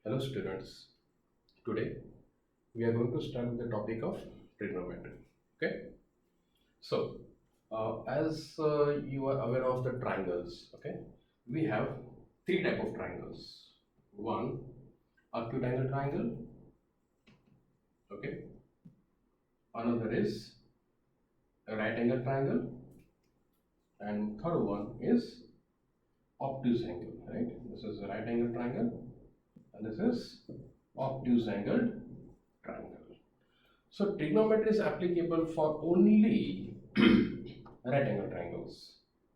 Hello students, today we are going to start with the topic of trigonometry. Okay, so as you are aware of the triangles, okay, we have three type of triangles. One, acute angle triangle, okay, another is a right angle triangle, and third one is obtuse angle, right? This is a right angle triangle and this is obtuse angled triangle. So trigonometry is applicable for only right angle triangles.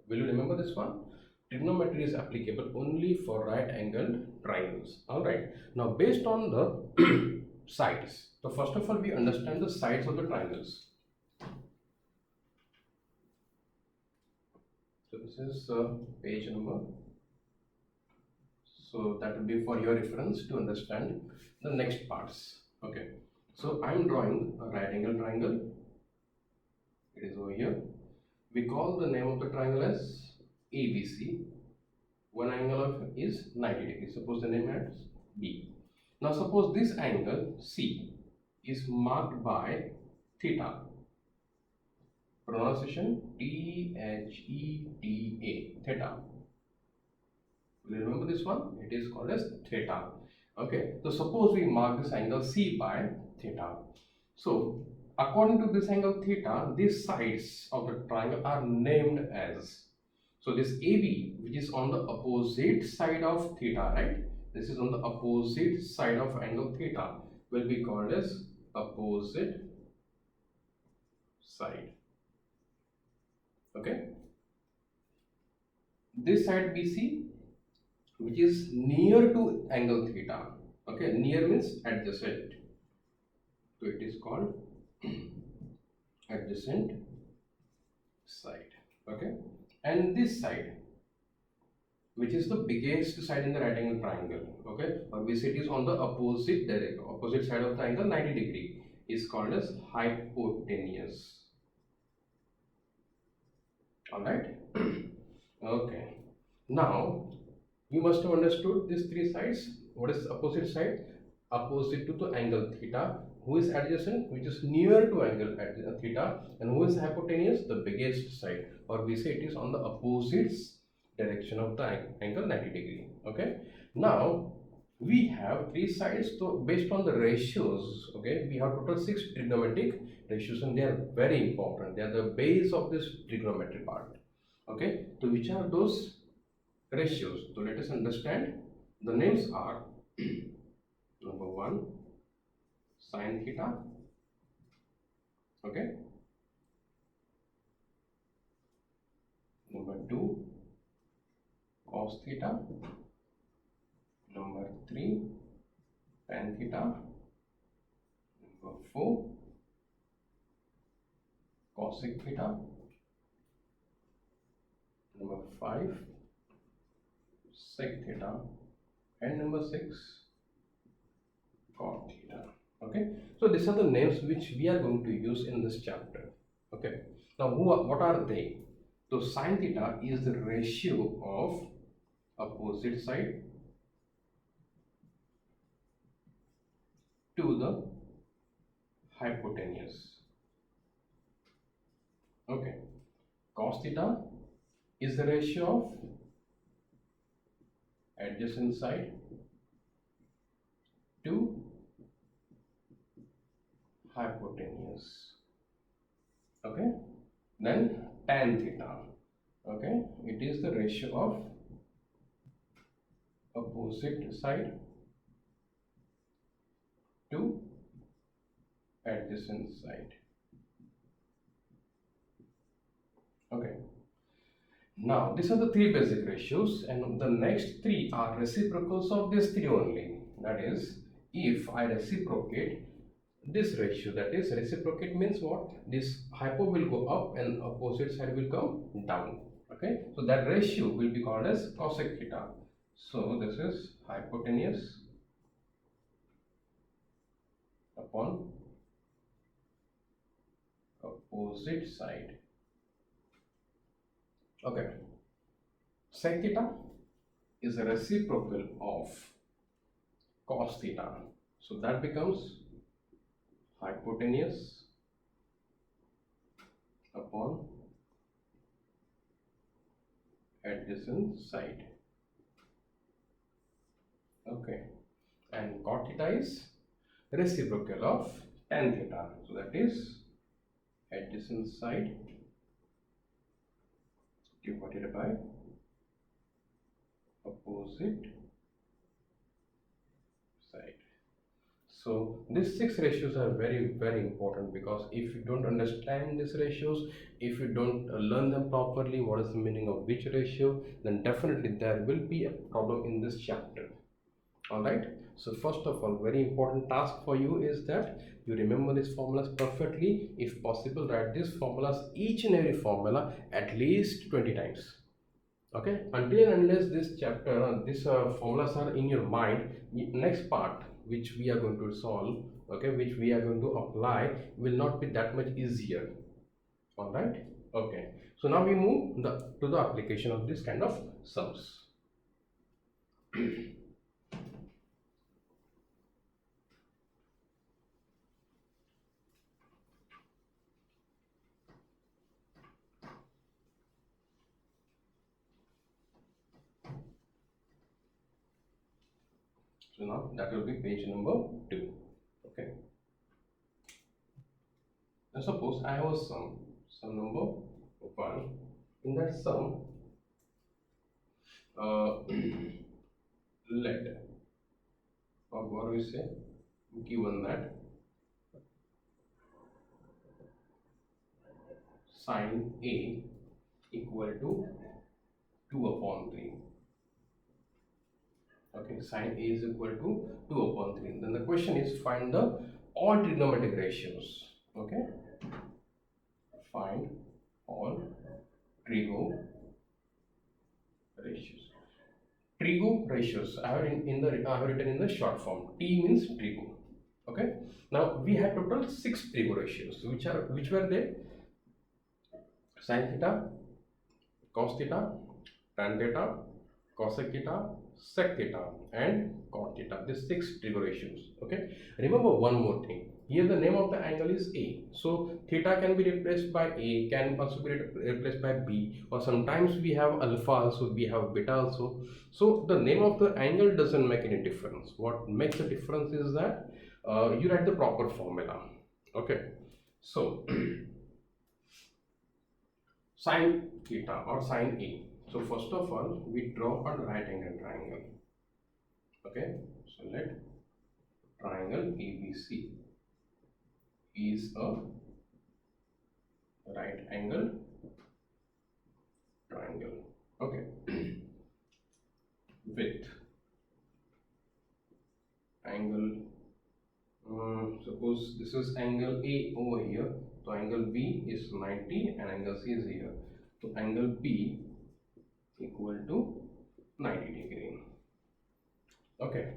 Will you remember this one? Trigonometry is applicable only for right angled triangles. Alright. Now based on the sides. So first of all we understand the sides of the triangles. So this is page number. So that will be for your reference to understand the next parts. Okay. So I am drawing a right angle triangle. It is over here. We call the name of the triangle as ABC. One angle of is 90 degrees. Suppose the name is B. Now suppose this angle C is marked by theta. Pronunciation Theta. Theta. Will you remember this one? It is called as theta. Okay. So suppose we mark this angle C by theta. So according to this angle theta, these sides of the triangle are named as. So this AB, which is on the opposite side of theta, right? This is on the opposite side of angle theta, will be called as opposite side. Okay. This side BC, which is near to angle theta. Okay, near means adjacent. So it is called adjacent side. Okay, and this side, which is the biggest side in the right angle triangle, okay, or we say it is on the opposite side of the angle 90 degree, is called as hypotenuse. All right. Okay, now you must have understood these three sides. What is opposite side? Opposite to the angle theta. Who is adjacent? Which is near to angle theta. And who is hypotenuse? The biggest side, or we say it is on the opposite direction of the angle 90 degree. Okay, now we have three sides. So based on the ratios, okay, we have total 6 trigonometric ratios, and they are very important. They are the base of this trigonometry part. Okay, so which are those ratios? So let us understand. The names are number 1 sin theta, okay, number 2 cos theta, number 3 tan theta, number 4 cosec theta, number 5 sec theta, and number 6 cot theta. Okay, so these are the names which we are going to use in this chapter. Okay, now what are they? So sin theta is the ratio of opposite side to the hypotenuse. Okay, cos theta is the ratio of adjacent side to hypotenuse. Okay, then tan theta, okay, it is the ratio of opposite side to adjacent side. Okay, now these are the three basic ratios, and the next three are reciprocals of these three only. That is, if I reciprocate this ratio, that is, reciprocate means what? This hypo will go up and opposite side will come down. Okay, so that ratio will be called as cosec theta. So this is hypotenuse upon opposite side. Okay, sec theta is a reciprocal of cos theta. So that becomes hypotenuse upon adjacent side. Okay, and cot theta is reciprocal of tan theta. So that is adjacent side divided by opposite side. So these six ratios are very important, because if you don't understand these ratios, if you don't learn them properly, what is the meaning of which ratio, then definitely there will be a problem in this chapter. All right. So first of all, very important task for you is that you remember these formulas perfectly. If possible, write these formulas, each and every formula, at least 20 times. Okay, until and unless this chapter these formulas are in your mind, next part which we are going to solve, okay, which we are going to apply, will not be that much easier. All right. Okay, so now we move to the application of this kind of sums. So now that will be page number 2. Okay, now suppose I have a sum number 1. In that sum, let, or what do we say, given that sine A equal to 2 upon 3. Okay, sine A is equal to 2 upon 3. Then the question is, find the all trigonometric ratios. Okay, find all trigo ratios. Trigo ratios I have I have written in the short form. T means trigo. Okay. Now we have total 6 trigo ratios. Which were they? Sin theta, cos theta, tan theta, cosec theta, sec theta, and cot theta. These 6 trigo ratios. Okay. Remember one more thing. Here the name of the angle is A. So theta can be replaced by A, can also be replaced by B, or sometimes we have alpha also, we have beta also. So the name of the angle doesn't make any difference. What makes a difference is that you write the proper formula. Okay. So sine theta or sine A. So first of all, we draw a right angle triangle. Okay. So let triangle ABC is a right angle triangle. Okay. With angle, suppose this is angle A over here, so angle B is 90 and angle C is here. So angle B equal to 90 degree. Okay.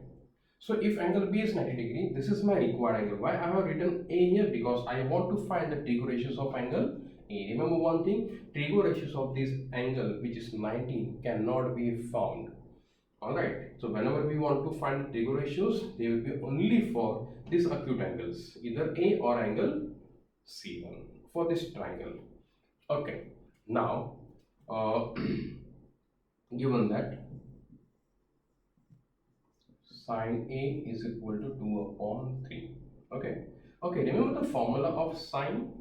So if angle B is 90 degree, this is my required angle. Why I have written A here? Because I want to find the trigo ratios of angle A. Remember one thing, trigo ratios of this angle which is 90 cannot be found. Alright, so whenever we want to find trigo ratios, they will be only for these acute angles, either A or angle C1 for this triangle. Okay, now given that sine A is equal to 2 upon 3. Okay, okay, remember the formula of sine?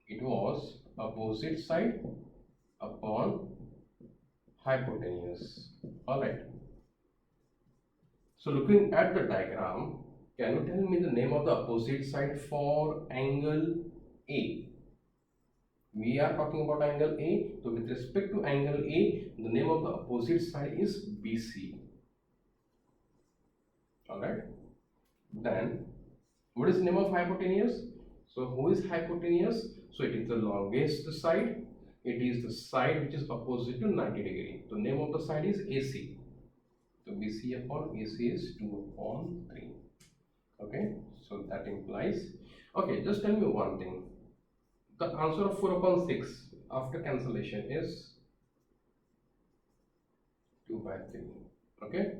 It was opposite side upon hypotenuse. Alright. So looking at the diagram, can you tell me the name of the opposite side for angle A? We are talking about angle A. So with respect to angle A, the name of the opposite side is BC. Alright. Then what is the name of hypotenuse? So who is hypotenuse? So it is the longest side. It is the side which is opposite to 90 degree. The name of the side is AC. So BC upon AC is 2 upon 3. Okay, so that implies, okay, just tell me one thing. The answer of 4 upon 6 after cancellation is 2 by 3. Okay,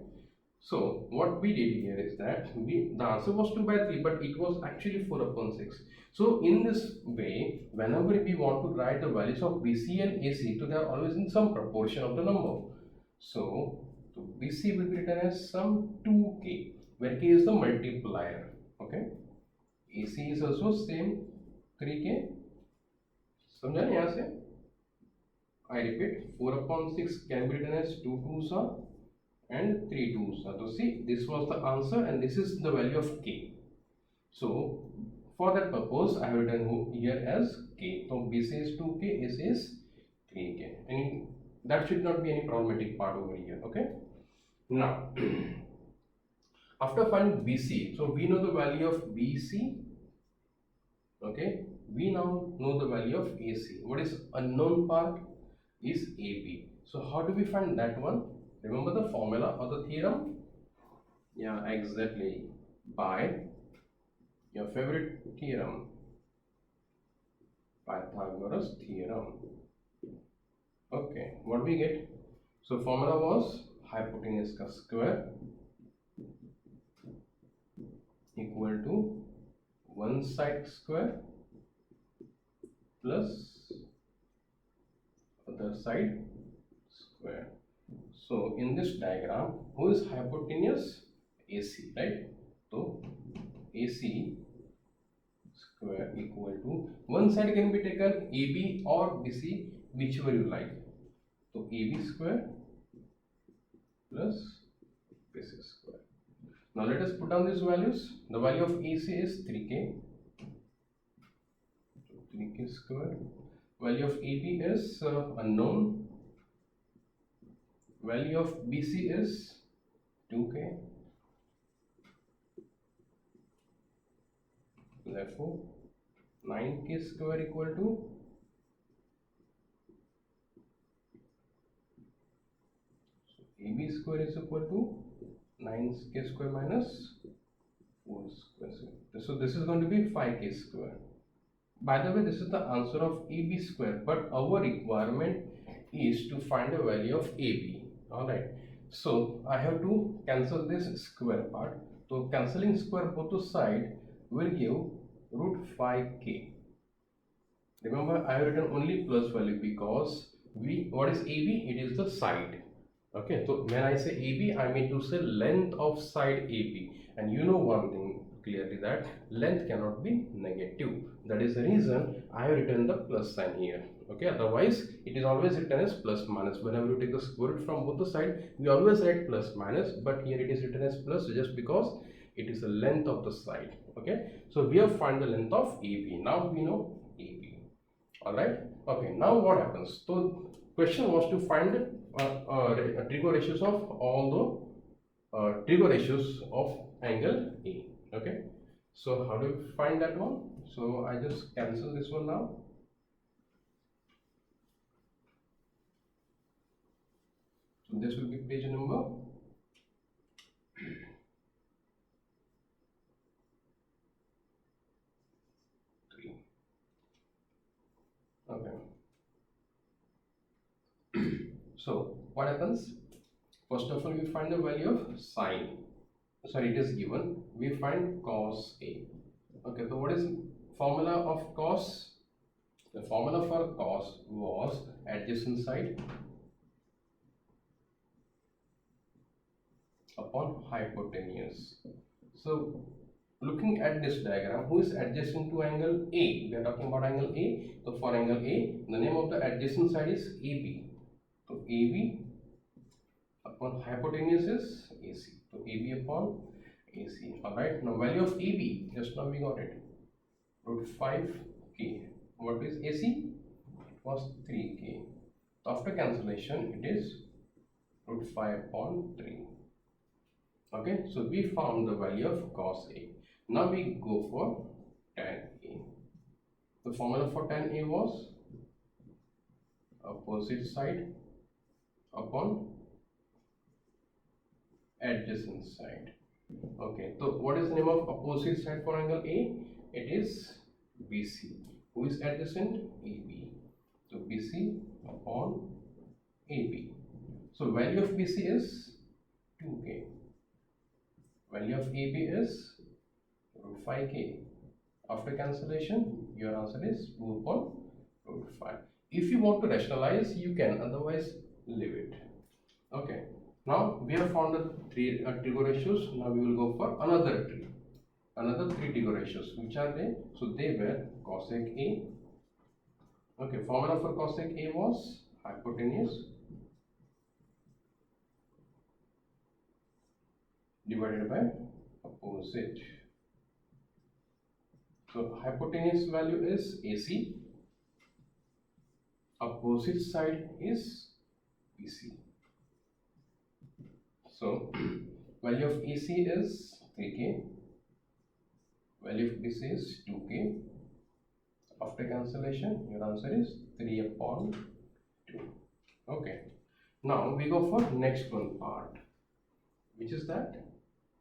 So what we did here is that the answer was 2 by 3, but it was actually 4 upon 6. So in this way, whenever we want to write the values of BC and AC, so they are always in some proportion of the number. So BC will be written as some 2k, where k is the multiplier. Okay. AC is also same 3k. समझा नहीं यहाँ से? I repeat, 4 upon 6 can be written as 2 2s are and 3 2s are. So see, this was the answer and this is the value of k. So for that purpose, I have written here as k. So BC is 2k, AC is 3k. And that should not be any problematic part over here. Okay. Now, after finding BC, so we know the value of BC. Okay. We now know the value of AC. What is unknown part is AB. So how do we find that one? Remember the formula or the theorem? Yeah, exactly. By your favorite theorem, Pythagoras theorem. Okay, what we get? So formula was hypotenuse ka square equal to one side square plus other side square. So in this diagram, who is hypotenuse? AC, right? So AC square equal to one side can be taken AB or BC, whichever you like. So AB square plus BC square. Now let us put down these values. The value of AC is 3k. 3k square. Value of AB is unknown. Value of BC is 2k. Therefore 9k square equal to AB square is equal to 9k square minus 4 square. So this is going to be 5k square. By the way, this is the answer of AB square, but our requirement is to find a value of AB. Alright. So I have to cancel this square part. So cancelling square both the side will give root 5k. Remember, I have written only plus value because what is AB? It is the side. Okay, so when I say AB, I mean to say length of side AB, and you know one thing clearly, that length cannot be negative. That is the reason I have written the plus sign here. Okay, otherwise it is always written as plus minus. Whenever you take the square root from both the sides, we always write plus minus, but here it is written as plus just because it is the length of the side. Okay, so we have found the length of AB. Now we know AB. All right. Okay, now what happens? So question was to find trigo ratios of all the trigo ratios of angle A. Okay, so how do we find that one? So I just cancel this one now. So this will be page number 3. Okay. So what happens? First of all, we find the value of sine. Sorry, it is given. We find cos A. Okay, so what is formula of cos? The formula for cos was adjacent side upon hypotenuse. So looking at this diagram, who is adjacent to angle A? We are talking about angle A. So for angle A, the name of the adjacent side is AB. So AB upon hypotenuse is AC. So AB upon AC. Alright, now value of AB, just now we got it. Root 5k. What is AC? It was 3k. After cancellation, it is root 5 upon 3. Okay, so we found the value of cos A. Now we go for tan A. The formula for tan A was opposite side upon adjacent side. Okay, so what is the name of opposite side for angle A? It is BC. Who is adjacent? AB. So BC upon AB. So value of BC is 2k. Value of AB is root 5k. After cancellation, your answer is 2 upon root 5. If you want to rationalize, you can, otherwise leave it. Okay. Now we have found the three trigo ratios. Now we will go for another three. Another three trigo ratios. Which are they? So they were cosec A. Okay. Formula for cosec A was hypotenuse divided by opposite. So hypotenuse value is AC. Opposite side is BC. So value of AC is 3k. Value of BC is 2k. After cancellation, your answer is 3 upon 2. Okay. Now we go for next one part, which is that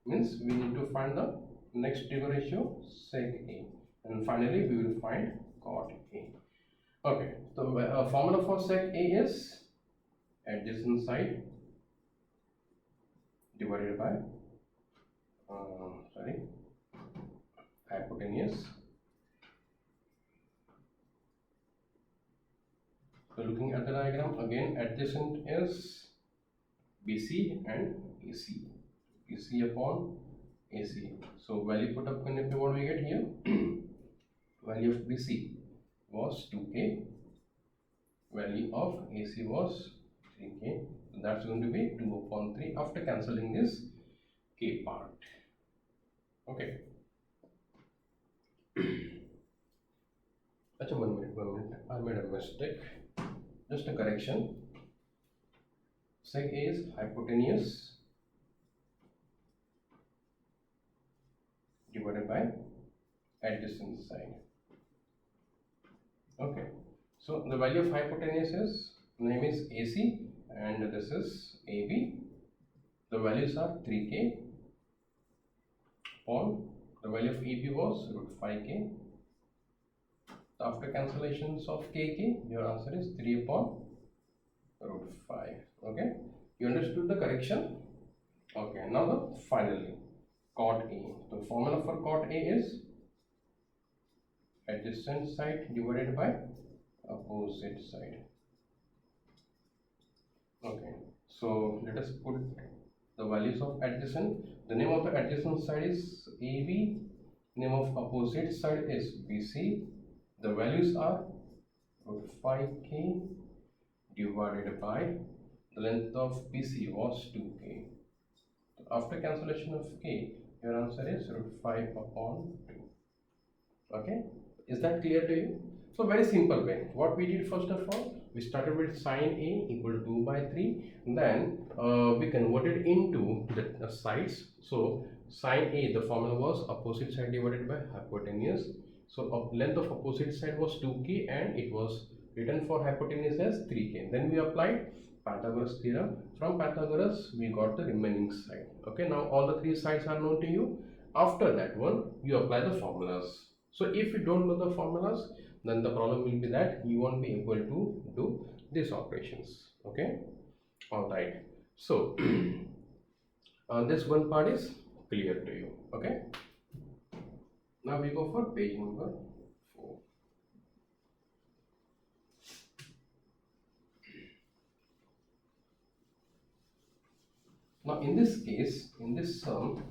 means we need to find the next trigo ratio sec A, and finally we will find cot A. Okay. So formula for sec A is adjacent side divided by hypotenuse. So looking at the diagram again, adjacent is BC and AC. AC upon AC. So value put up करने पे what we get here? Value of BC was 2k. Value of AC was 3k. So that's going to be 2 upon 3 after cancelling this k part. Okay. Achha, 1 minute. I made a mistake. Just a correction. Sec A is hypotenuse divided by adjacent side. Okay. So the value of hypotenuse is, name is AC and this is AB. The values are 3k upon the value of AB was root 5k. After cancellations of kk, your answer is 3 upon root 5. Okay, you understood the correction? Okay, now the finally cot A. The formula for cot A is adjacent side divided by opposite side. Okay, so let us put the values of adjacent. The name of the adjacent side is AB. Name of opposite side is BC. The values are root 5k divided by the length of BC was 2k. After cancellation of k, your answer is root 5 upon 2. Okay, is that clear to you? So very simple way. What we did first of all, we started with sine A equal to 2 by 3. Then we converted into the sides. So sine A, the formula was opposite side divided by hypotenuse. So length of opposite side was 2k and it was written for hypotenuse as 3k. Then we applied Pythagoras theorem. From Pythagoras we got the remaining side. Okay, now all the three sides are known to you. After that one you apply the formulas. So if you don't know the formulas, then the problem will be that you won't be able to do these operations. Okay, all right. So this one part is clear to you. Okay, now we go for page number 4. Now in this case, in this sum,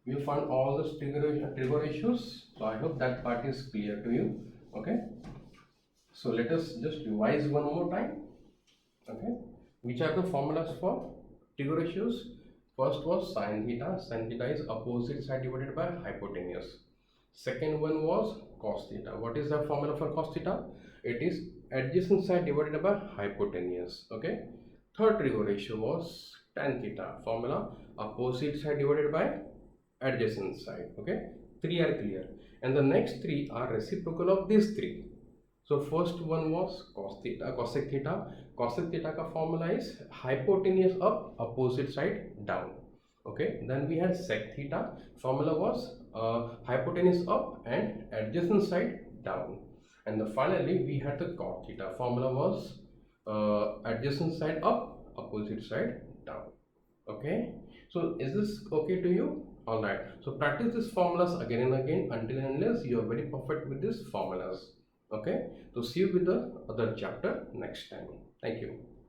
we found all the trigo ratios. So I hope that part is clear to you. Okay, so let us just revise one more time. Okay, which are the formulas for trigo ratios? First was sin theta. Sin theta is opposite side divided by hypotenuse. Second one was cos theta. What is the formula for cos theta? It is adjacent side divided by hypotenuse. Okay. Third trigo ratio was tan theta. Formula opposite side divided by adjacent side. Okay. Three are clear. And the next three are reciprocal of these three. So first one was cos theta, cosec theta. Cosec theta ka formula is hypotenuse up, opposite side down. Okay. Then we had sec theta. Formula was hypotenuse up and adjacent side down. And finally we had the cot theta. Formula was adjacent side up, opposite side down. Okay, so is this okay to you? All right, so practice these formulas again and again until and unless you are very perfect with these formulas. Okay, so see you with the other chapter next time. Thank you.